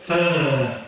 Serve.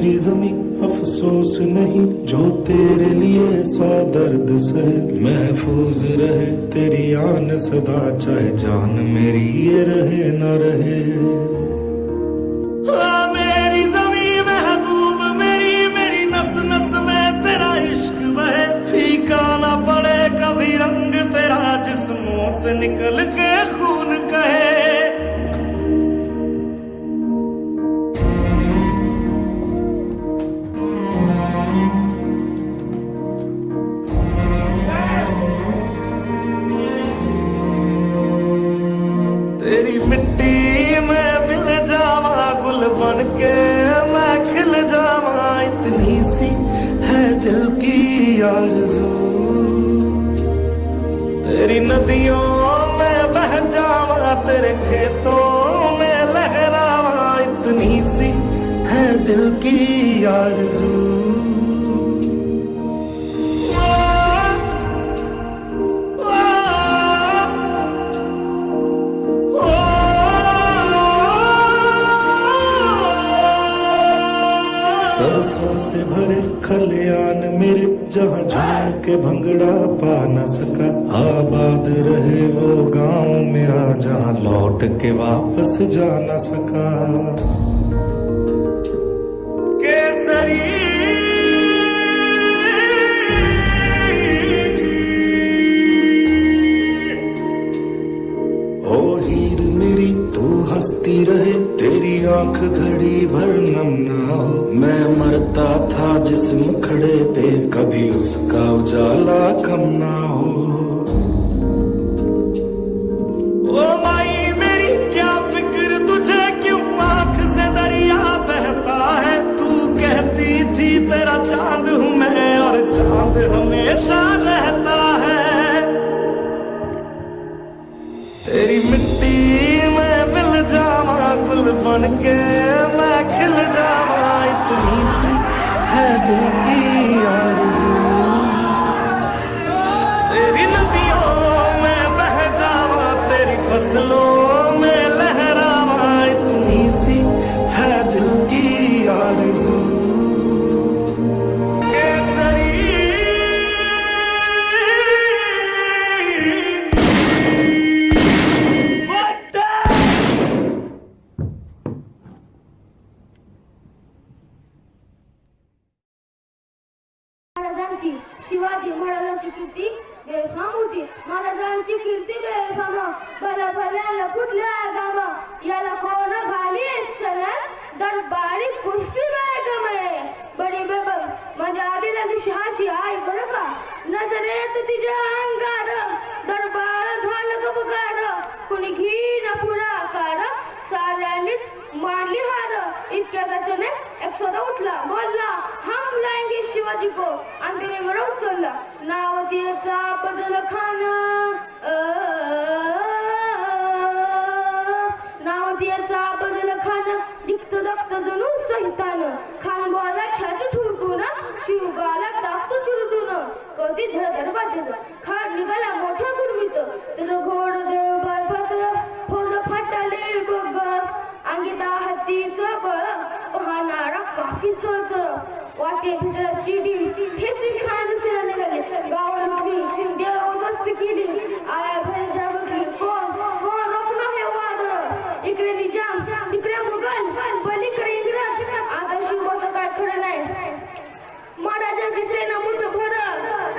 मेरी ज़मीं अफसोस नहीं जो तेरे लिए 100 दर्द सहे, महफूज रहे तेरी आन सदा चाहे जान मेरी ये रहे न रहे। मेरी ज़मीं महबूब मेरी, मेरी नस नस में तेरा इश्क बहे, फीका ना पड़े कभी रंग तेरा जिस्मों से निकल के खून कहे। तेरी मिट्टी में मिल जावा गुल बन के मैं खिल जावा, इतनी सी है दिल की आरज़ू। तेरी नदियों में बह जावा तेरे खेतों में लहरावा, इतनी सी है दिल की आरज़ू। सरसों से भरे खलियान मेरे जहाँ झूम के भंगड़ा पा न सका, आबाद रहे वो गांव मेरा जहाँ लौट के वापस जा न सका। केसरी ओ हीर मेरी तू हंसती रहे, तेरी आंख घड़ी भर नम ना हो। मैं मरता था जिस मुखड़े पे कभी उसका उजाला कम ना हो। ओ माई मेरी क्या फिक्र तुझे क्यों आंख से दरिया बहता है, तू कहती थी तेरा चांद हूं मैं और चांद हमेशा रहता है। तेरी मिट्टी में मिल जावा गुल बन के मैं खिल जावा, इतनी सी है दिल की आरज़ू। तेरी नदियों में बह जावा तेरी फसलों में लहरावा, इतनी सी है दिल की आरज़ू। शिवाजी महाराजांची कीर्ती बेफाम होती, महाराजांची कीर्ती बेफाम, भला भल्याला कुठल्या गाव याला कोण घाली सनद, दरबारी कुस्ती बेगमे बडी बेबम माझ्या आदिला शहाची आई बरं का, नजरेत तिच्या अंगार दरबार झालं गबगार, कुणी घी न पुढाकार साऱ्यांनीच मांडली हार। इतक्या त्याच्याने एक सदा उठला बोलला हम लाएंगे शिवाजी को, आणि तिने मला उचलला नाव तिचा बदल खान, नाव तिचा बदल खान, दिखत दखत जणू सहितान, खान बोला छाट ठुकून शिवबाला टाकतो चुरटून, कधी धडधड बाजलं खान निघाला मोठा गुरमीत, त्याचं घोड दळबाय फातलं फौज फाटाले बघत, अंगिता हत्तीचं बळ पाहणारा काकीचं चळ, वाटे भेटला चिडी हेच खान दिसायला निघाले, गावाला लुटली देव मस्ती केली, आया भरच्या म्हटली कोण कोण रोखणं हे वादळ, इकडे निजाम तिकडे मुघल पलीकडे इंग्रज, आता शिवबाचं काय खरं नाही, महाराजांची सेना मुठ भर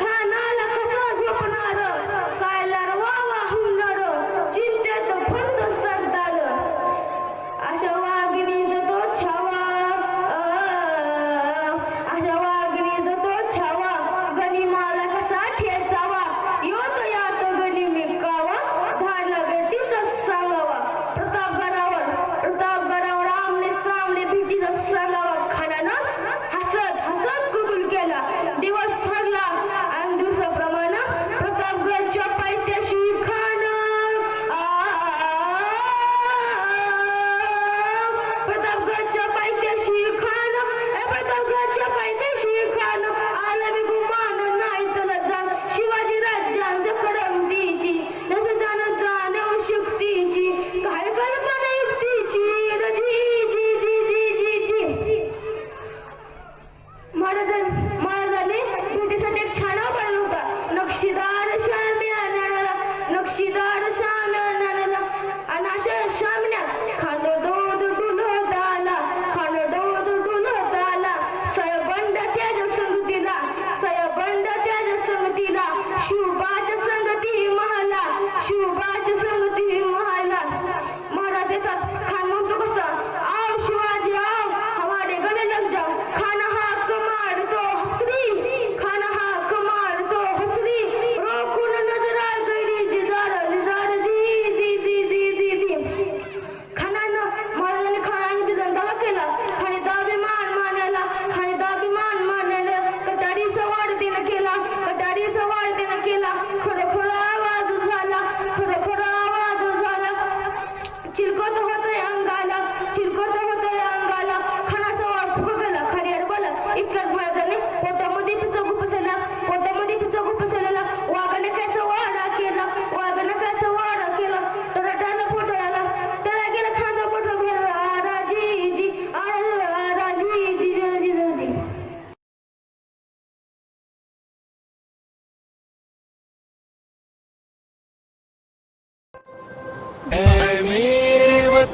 खानाला कसं झोपणार, काय लारवावा हुंडर चिंतेचं फंद सरदार, अशा वाघिणीचा तो छावा, अशा वाघिणीचा तो छावा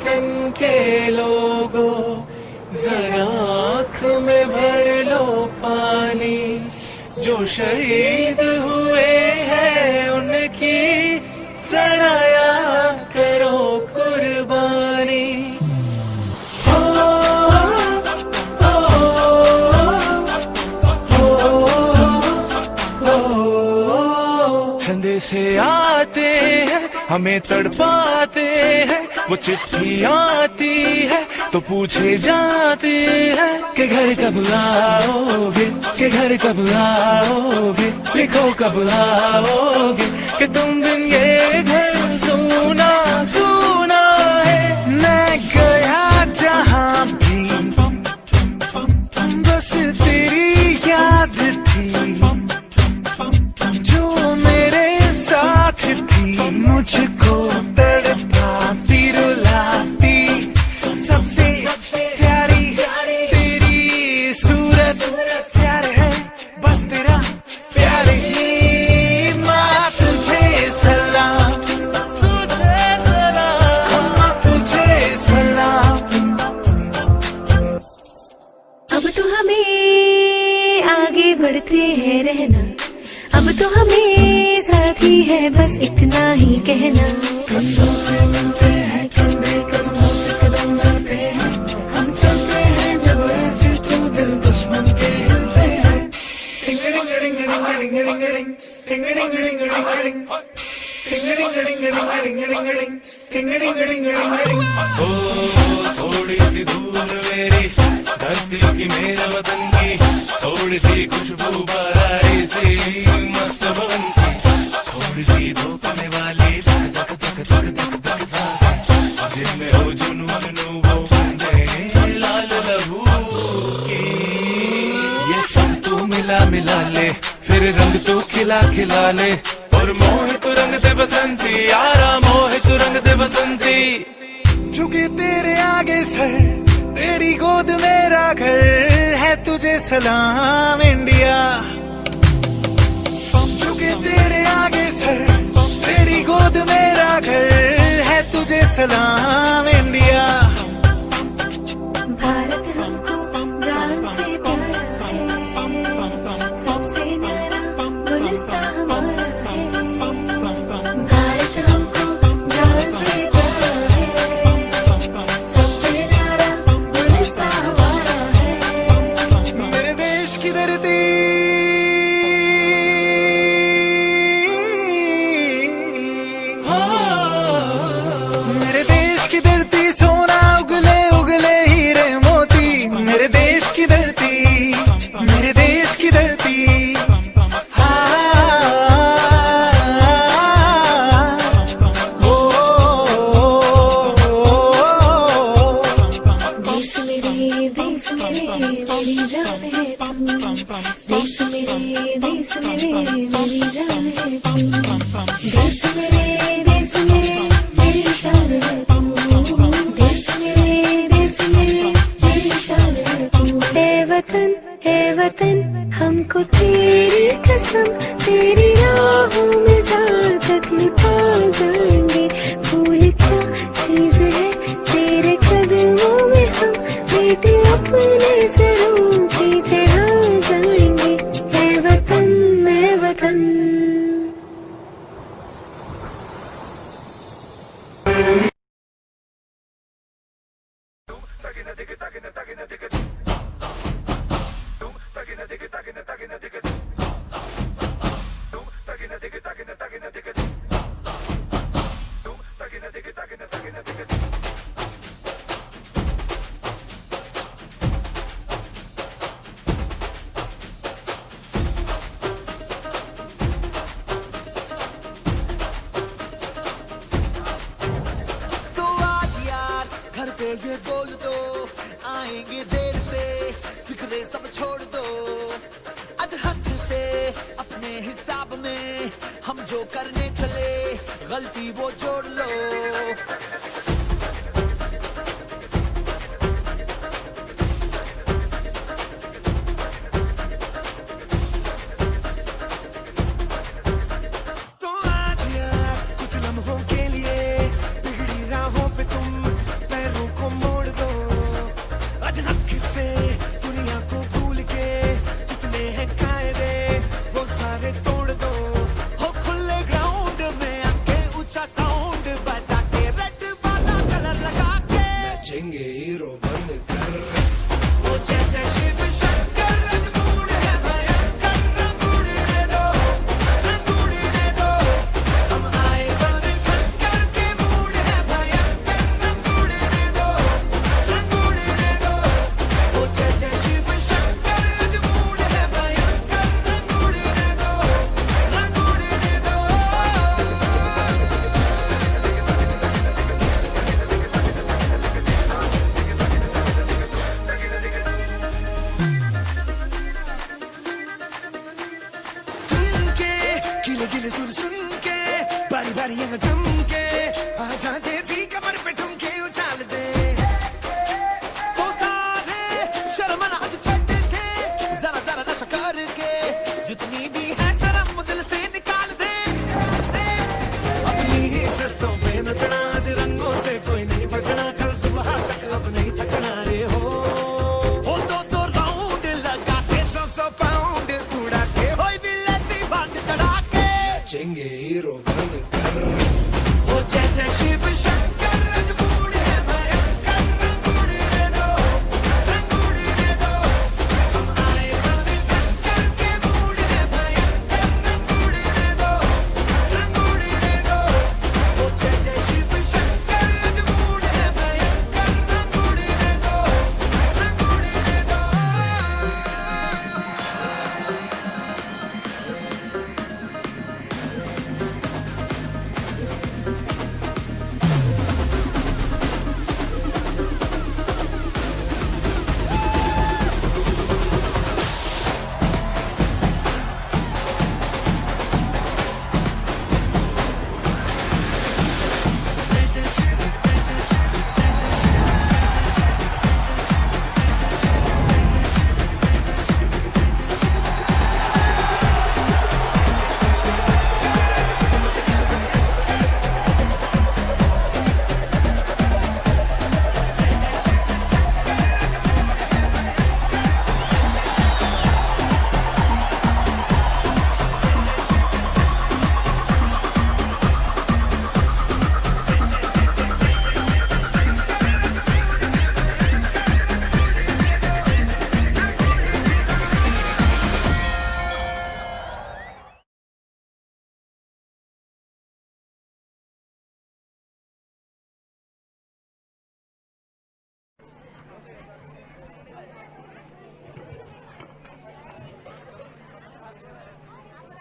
वतन के लोगों, जरा आँख में भर लो पानी। जो शहीद हुए हैं उनकी जरा याद करो कुर्बानी। से आते हैं हमें तड़पाते हैं, वो चिट्ठी आती है तो पूछे जाते हैं कि घर कब आओगे, कि घर कब आओगे, लिखो कब आओगे, कि तुम दिन ये घर सुना सुना है। मैं गया जहाँ भी बस तेरी याद थी, साथ थी मुझको तड़पाती रुलाती। सबसे प्यारी तेरी सूरत, प्यार है बस तेरा प्यार ही। माँ तुझे सलाम, तुझे सलाम, माँ तुझे सलाम। अब तो हमें आगे बढ़ते हैं रहना, अब तो हमें साथी है बस इतना ही कहना। कंधों से मिलते हैं कंधे, कदमों से कदम मिलते हैं, हम चलते हैं जब ऐसे तो दिल दुश्मन के हिलते हैं। टिंग टिंग टिंग टिंग टिंग टिंग टिंग टिंग टिंग टिंग टिंग टिंग थोड़ी सी धूल मेरी धरती की, मेरे वतन की, थोड़ी सी खुशबू बाराई सी मस्त भवन की, थोड़ी सी धोखने वाली धक धक धक धक धक धक, जिनमें हो जुनून वो बंदे लाल लहू की। ये सब तू मिला मिला ले, फिर रंग तो खिला खिला ले, और मोहित रंग दे बसंती यारा, मोहित रंग दे बसंती। झुके तेरे आगे सर, तेरी गोद मेरा घर है, तुझे सलाम इंडिया। झुके तेरे आगे सर, तेरी गोद मेरा घर है, तुझे सलाम इंडिया। भारत हमको जान से प्यारा है, सबसे न्यारा गुलिस्तां हमारा है। भारत हमको जान से प्यारा है, सबसे न्यारा गुलिस्तां हमारा है। मेरे देश की धरती, मेरे देश की धरती, सोना उगले उगले हीरे मोती। मेरे देश की धरती, मेरे देश की धरती। देश मेरे मेरी जान है तू, देश मेरे मेरी जान है तू, देश मेरे मेरी शान है तू, देश मेरे मेरी शान है तू। ए वतन हमको तेरी कसम, तेरी राहों में जहाँ तक लुटा जाएंगे। फूल क्या चीज है तेरे कदमों में, हम बेटे अपने सरों पे चढ़ा जाएंगे। ए वतन ये बोल दो आएंगे देर से, फिक्रे सब छोड़ दो। आज हक से अपने हिसाब में हम जो करने चले, गलती वो जोड़ लो। तो आज यार कुछ लम्हों के लिए बिगड़ी राहों पे तुम चेंगे हीरो बनकर ओ जय जय शिव शंकर रजमूड है भयंकर रंग उड़ने दो हम आए बंद खंकर के मूड है भयंकर रंग उड़ने दो ओ जय जय शिव शंकर रजमूड है भयंकर रंग उड़ने दो गिले गिले सुन सुन के बारी बारी यहाँ जम के आजा देसी कमर पे ठुमके उछाल दे ओ सारे शर्म ना आज छोड़ के जरा जरा नशा करके जितनी भी है शर्म दिल से निकाल दे अपनी ही शर्तों पे नचना आज रंगों से कोई नहीं बचना कल सुबह तक अब नहीं थकना रे हो ओ दो राउंड लगा के 100 पाउंड उड़ा के होई बिल्ली बांध चढ़ा के चेंगे हीरो बनकर ओ जय जय शिव शंकर रजमूड है भयंकर रंग उड़ने दो हम आए बंद खंकर के मूड है भयंकर रंग उड़ने दो ओ जय जय शिव शंकर रजमूड है भयंकर रंग उड़ने दो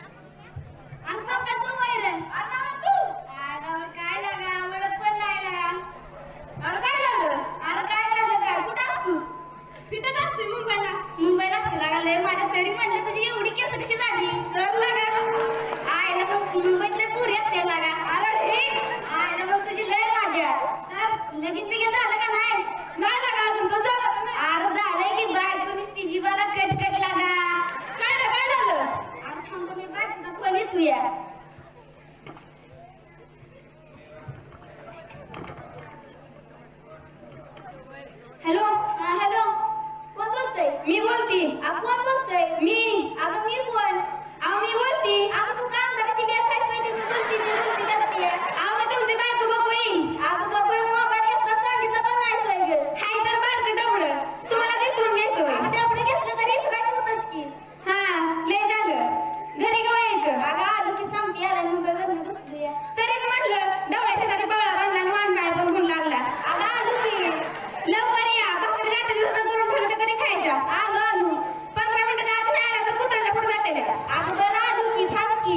असं का तू वैरण अरे काय लागा आवडत पण नाही लागा अरे काय झालं काय कुठं असतोस तिथं असतोय मुंबईला असते लागा लय माझ्या तरी म्हणलं तुझी एवढी केस कशी झाली आयला मग मुंबईतल्या पुरी असते लागा आयला मग तुझी लय माझ्या लगीन बिगीन झालं का नाही लागा अजून तो अरे झालंय की बायकोनीच ती जीवाला कटकट लागा काय झालं अरे थांब मी बायकोचा फोन येतो या हॅलो हॅलो कोण बोलतोय मी बोलती कोण बोलतोय मी अगं मी बोल मी बोलती अगं तू काम करायची गॅस खायची मी बोलती मी तुमची बायको बकुळी अगं बकुळी मोबाईल घेतला सांगितलं पण नाही सगळं हाय तर बारकं डबडं तुम्हाला विसरून घेतो डबडं घेतलं तरी इथं होतच की हा लय झालं घरी केव्हा यायचं अगं आलो की सांगते आला मग घरी बसली तरीच म्हटलं डवळ्याच्या तरी बळा बांधला वांगाय पण गुण लागला अगं आलो की लवकर या बकरी रात्री दुसरं करून ठेवलं तर कधी खायच्या आलो 15 मिनिटाच्या आत नाही आला तर कुत्र्याच्या पुढे जाते अगं बरं आलो की थांब की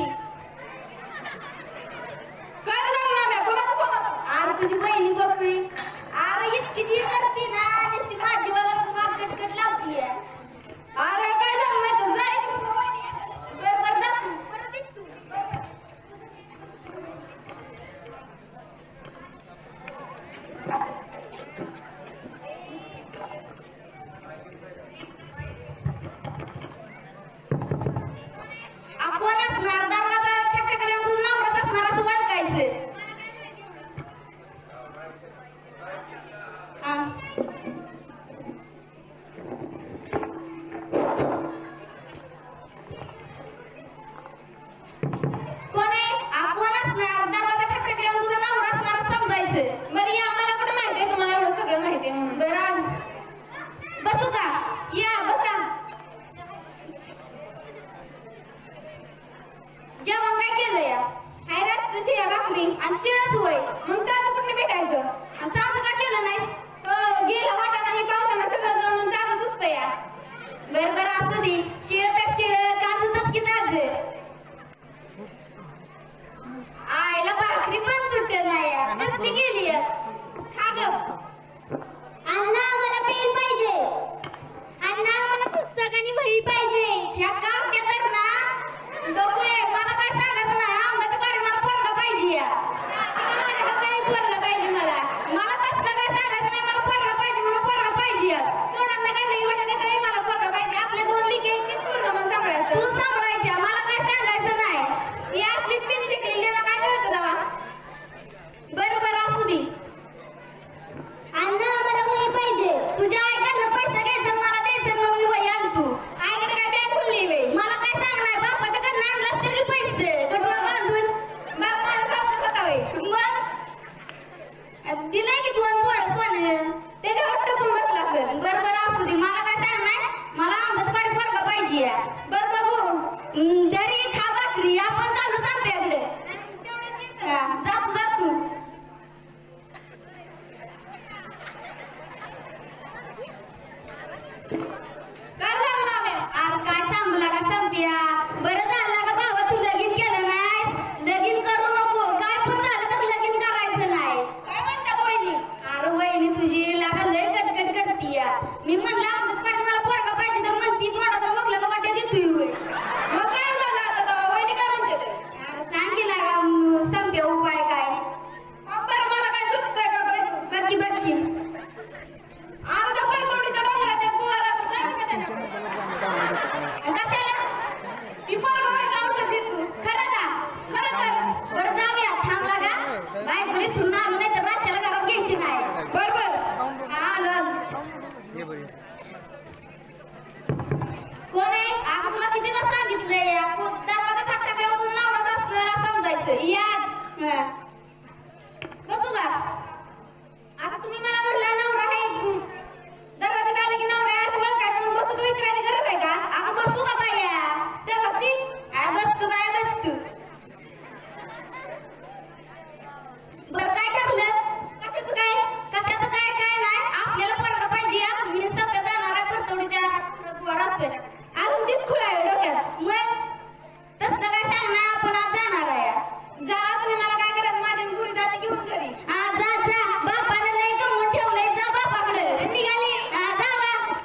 मी म्हणलं आमचं पाठी मला पोरगा पाहिजे तर म्हणती तोंडाचा मगला वाट्या देतोय होय. मग काय झालं आता तेव्हा? वहिनी काय म्हणते ते? सांग की लागा संपे उपाय काय बरं मला काय सुचतंय का बरं? बघी बघी अरे त्या परतोडीच्या डोंगराच्या सुवारात जायचं का त्याच्यामध्ये? कशाला ती पोरगं व्हायचं औषध दे तू. खरं का खरं तर. बरं जाऊया थांब लागा बाय घरी सुन आलो नाही तर रातच्याला घरात घ्यायची नाही बरं बरं. आलो कोण आहे आज तुला किती वेळा सांगितलंय दरवाजा ठाकटा ठेवून नवरात असलं समजायचं याद बसू का आता तुम्ही मला म्हणला नवरा आहे दरवाजात आले की नवरा आहे असं काय तुम्ही बसू का विचारायची गरज आहे का अगं बसू का बाया त्या बघती बसतो बाया बसतो बरं काय ठरलं कशाचं काय काय नाही आपल्याला पोरगा पाहिजे मी सप्या जाणारा करतोडीच्या राहतोय अजून तीच खुळा आहे डोक्यात मग तसं काय सांगणार आपण आज जाणार आहे जा तुम्ही मला काय करायचं माझ्या गुढी जाते घेऊन घरी हा जा जा बापाने लय कमवून ठेवलंय जा बापाकडे निघाली हा जा बा.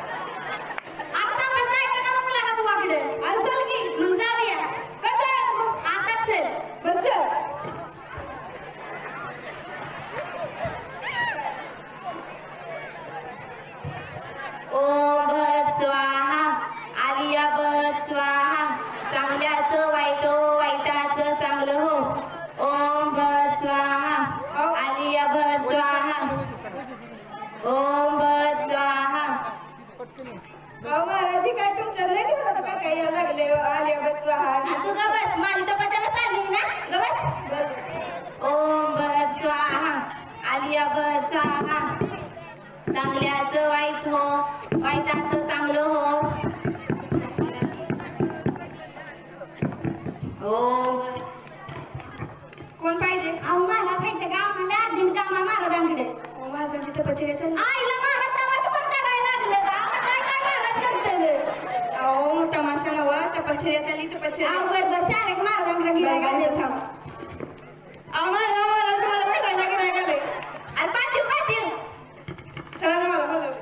आता आपण जायचं का मग लागा बुवाकडे आणि चल की. मग जाऊया कसं? आता चल बरं चल. ओम भट स्वाहा आलिया भट स्वाहा चांगल्याचं वाईट वाईटाचं चांगलं हो ओम भट स्वाहा आलिया भट स्वाहा ओम भट स्वाहा अहो महाराजी काय तुमच्या लय दिवसात काय काय यायला लागले आले बस आणि तू ग बस माझी तर पदाला चालली ना ग बस ओम भट स्वाहा आलिया भट स्वाहा चांगल्याचं वाईट हो वाईटाचं चांगलं हो ओम कोण पाहिजे? अहो मला पाहिजे का आम्हाला अर्जुन कामा महाराजांकडे महाराजांची तपश्चर्या चालली. आईला महाराज तमाशा पण करायला लागलं का आता काय काय महाराज करतलं अहो तमाशा नवा तपश्चर्या चालली तपश्चर्या. अहो बरोबर चालेल महाराजांकडे गेला का थांब अहो महाराज तुम्हाला भेटायला काय झालंय? अरे पाठीव पाठीव चला ना मला बोलव.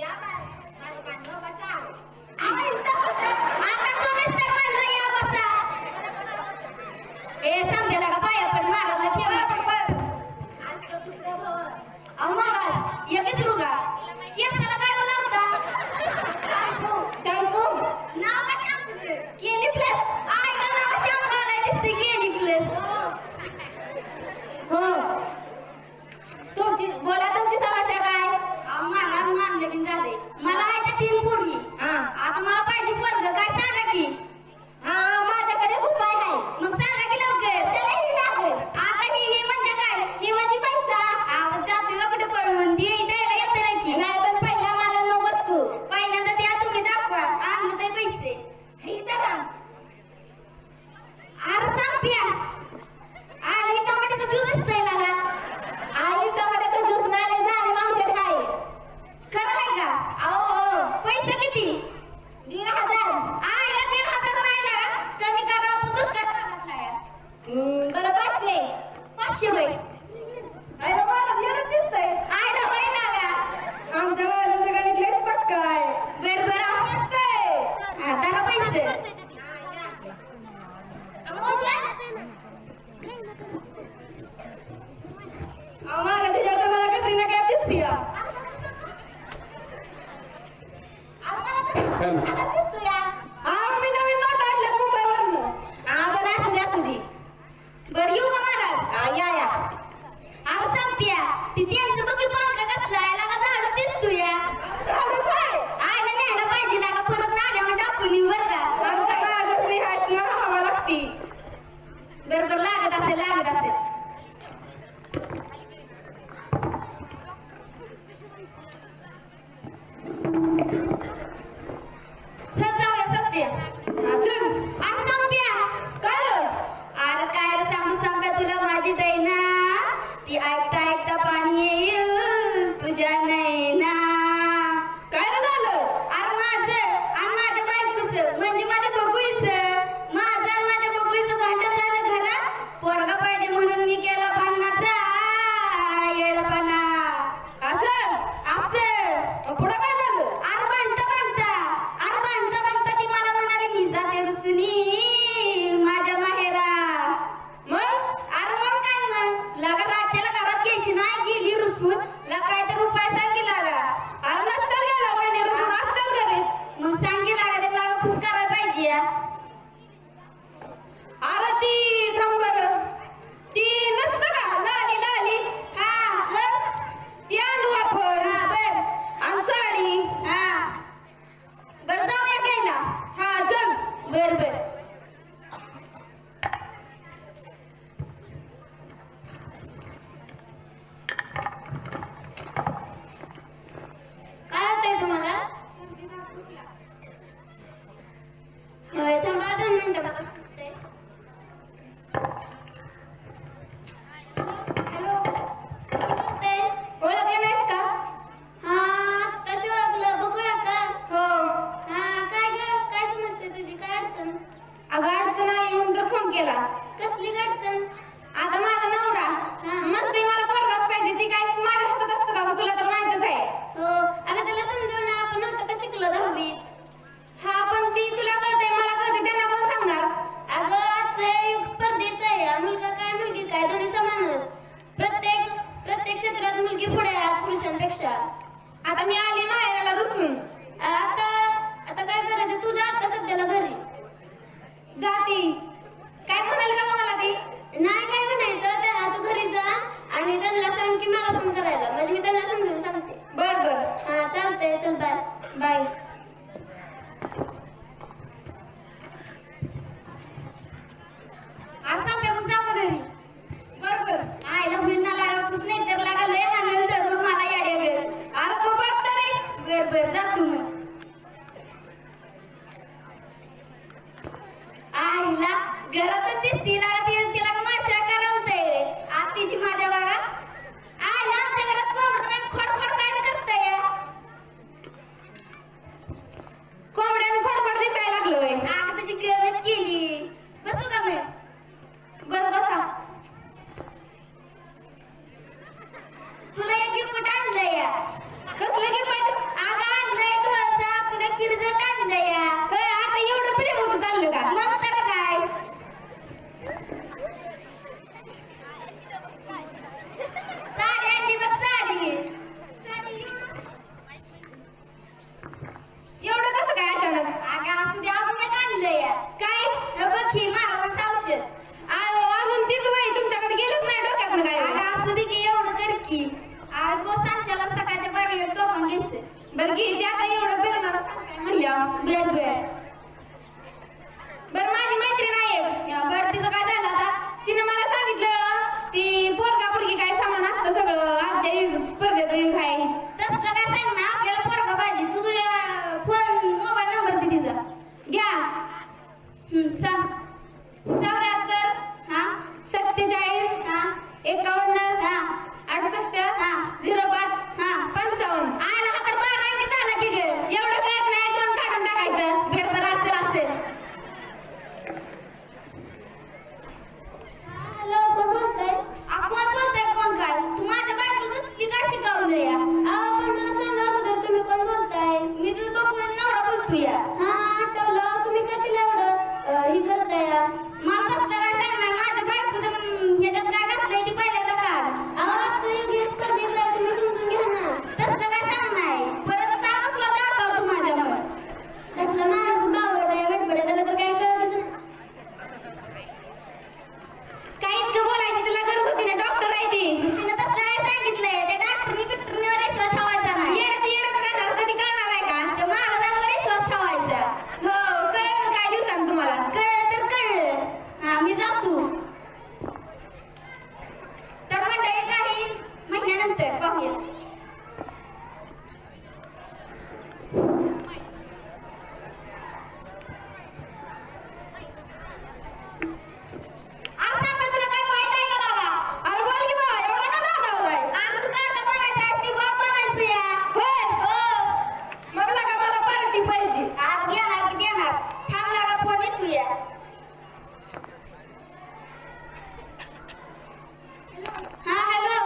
या बाय माझं पाठव बसा अहो इथं बसा आता तुम्हीच तर म्हणलं या बसा ए समजेला का पाया पण महाराजला ठेव अहो महाराज लगेच रुगा केसाला काय बोलावता शॅम्पू. नाव काय सांगते केली प्लस आईला नाव शॅम्पू आलाय दिसते केली प्लस हो तुमची बोला तुमची समस्या काय महाराज मानलं की झाले मला आहे त्या 3 पोरगी हा. आता मला पाहिजे पोरग काय सांगा की हा माझ्याकडे उपाय आहे. मग सांगा की लवकर त्याला ही लागेल. आता ही म्हणजे काय ही माझी पैसा. आवाज जातो कपडे पडून ती द्यायला येते ना की नाही पण पहिला मला नो वस्तू. पहिल्यांदा त्या तुम्ही दाखवा आणलं ते पैसे ही जरा. अरे सांग पिया आणि टमाट्याचा ज्यूस दिसतोय लागा आई टमाट्याचा ज्यूस नाही झाले मावशे काय. खरं आहे का अहो पैसे किती 1,500. आईला 3,000 नाही लागा कमी करा आपण दुसऱ्या टाकत नाही बरं 500. 500 वय आईला मला येणंच दिसतंय. आईला वय लागा आमच्या महाराजांचं गणित लयच पक्का आहे. बर बर वाटतंय. दहा पैसे अहो महाराजाच्या आता मला कटरीना कॅफ दिसतीया. अहो मी नवीन नोट आणल्यात मुंबईवरनं. हा बरं असू दे. बर येऊ का महाराज हा या या. अहो संपिया ती त्यांचं बघी पांढरा कसला आहे लागा झाडं दिसतो या झाडू काय? आईला न्यायला पाहिजे लागा परत नाल्यावर टाकून येऊ बरं का आमच्या महाराजांनी हात ना हवा लागती. बरोबर लागत असेल चल आता मी आली माहेराला रुसून. आता आता काय करायचं तुझ्या आता सध्याला घरी जाती काय म्हणाल का मला ती? नाही काय म्हणायचं त्यांना तू घरी जा आणि त्यांना सांग की मला फोन करायला म्हणजे मी त्यांना समजून सांगते. बर बर हा चालतंय चल बाय. बाय. आता काय मग जाऊ घरी. बर बर. आईला होईना लागलाच नाही तर लागलंय हाणल धरून मला याड्या वेळ. अरे तू बघ तरी. बर बर जा तू मग. आईला घरातच दिसती लागत तिला का माशा करमतंय आत्तीची माझ्या बागा. आईला आमच्या घरात कोंबडं खोडखोड काय करतंय. कोंबड्यानं फडफड दिसायला लागलोय. आग तुझी गवत केली. बसू का मी. बर बसा. तुला एक गिफ्ट आणलंय या. कसलं गिफ्ट? अगं आणलंय तुझा तुला किरजट आणलंय या. होय, आता एवढं प्रेम होतं चाललं का? मग तर काय. साडी आणली बघ साडी. एवढं कसं काय अचानक? अगं असू दे अजून एक आणलंय या. काय? हे बघ ही महाराजांचं औषध. अजून तीच वय तुमच्याकडे गेलंच नाही डोक्यात काय? अगं असू दे की एवढं कर की. आज रोज सांच्याला सकाळच्या बारीक टोपण घ्यायचं. बरं घे ते आता एवढं फिरणार म्हणलं. बर बर. बरं माझी मैत्रीण आहे. बर तिचं काय झालं आता. तिने मला सांगितलं ती पोरगा पोरगी काय सामान असतं सगळं आजच्या स्पर्धेत युग आहे. तसलं काय सांग ना आपल्याला पोरगा पाहिजे. तू तुझ्या फोन मोबाईल नंबर दे तिचा. घ्या. सांग. 74 हा 47 हा 51 हा 68 हा 05 हा 55. आला हातात बारा की झाला की ग. एवढं काय नाही दोन काढून टाकायचं. बरोबर असेल असेल. हॅलो कोण बोलतंय. कोण बोलतंय कोण काय. तू माझ्या बायकोला कसली काय शिकवलं या. पण मला सांगा अगोदर तुम्ही कोण बोलताय. मी तुझं बघून नवरा बोलतो या. हा आठवलं तुम्ही कशाला एवढं ही करताय या. मला कसलं काय सांगणार माझ्या बायकोचं ह्याच्यात काय घातलंय ती पहिल्यांदा काढ. तुम्ही समजून घ्या ना. तसलं काय सांगणार परत सांग तुला दाखवतो माझ्या मग. तसलं माझं गावड आहे गडबड त्याला तर काय कळत. काय इतकं बोलायची तुला गरज होती ना डॉक्टर आहे ती. तिनं तसलं काय सांगितलंय त्या डॉक्टरनी पिक्चरवर विश्वास ठेवायचा नाही. येणं करणार कधी करणार आहे का? त्या महाराजांवर विश्वास ठेवायचा. हो कळलं काय दिवसांत तुम्हाला. कळलं तर कळलं. हा मी जातो. तर मंडळी काही महिन्यानंतर पाहूया. आज सांगा तुला काय माहित आहे का लागा. अरे बोल की बा एवढा का दाखवलाय? आज तू काय बनायचं आज ती बाप बनायचं या. होय. हो मग लागा मला पार्टी पाहिजे. आज घेणार की देणार. थांब लागा फोन येतो या. हा हॅलो.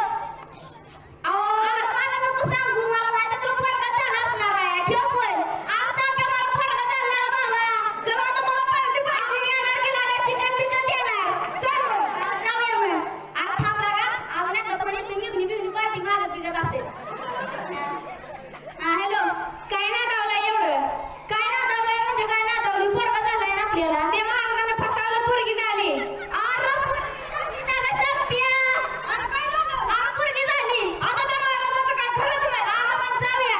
मला नको सांगू मला माहिती आहे तुला पोरगा झाला असणार आहे. ठेव फोन. आज सांगा मला पोरगा झाला बाबा. चला आता मला पार्टी आपण येणार की लागा चिकन बिकन येणार. जाऊया मग. आज थांब लागा. आज नाही तर पण तुम्ही बिवणी पार्टी मागत बिगत असेल. हा हॅलो. काय नाही दावलाय एवढं. काय नादावलंय म्हणजे काय नादावली पोरगा झालाय ना आपल्याला. ते महाराजांना फसवलं पोरगी झाली. अरे पोरगी सप्प्या. अरे काय झालं? अरे पोरगी झाली. आता त्या महाराजाचं काय खरंच नाही. अरे मग जाऊया.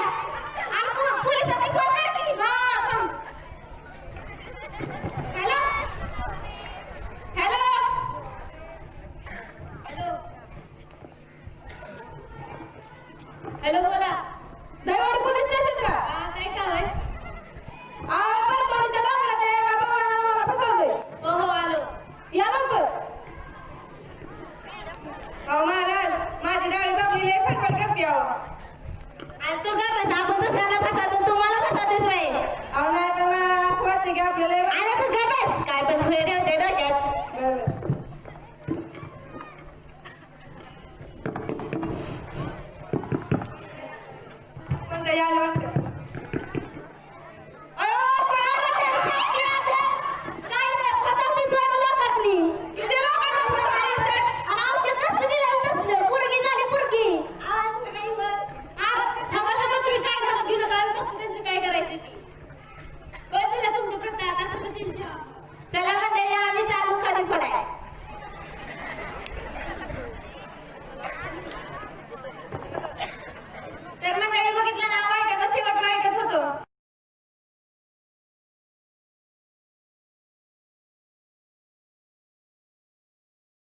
अरे पोलिसांनी फोन कर की. हॅलो हॅलो हॅलो बोला. दहीवाडी पोलीस स्टेशन का? काय काम आहे? परतवाडीच्या डोंगरात आहे. एका भावानं मला फसवलंय. हो आलो. या लवकर. अहो महाराज माझी डावी बाबली लय फटफट करते अहो. आणि तू काय म्हणता आपण दुसऱ्याला फसावतो तुम्हाला फसावतोच बाई. अहो नाही पण मला असं वाटतं की आपल्याला आणि तू काय बस काय पण पुढे ठेवते डोक्यात. बरोबर. कोणतं यायला वाटतं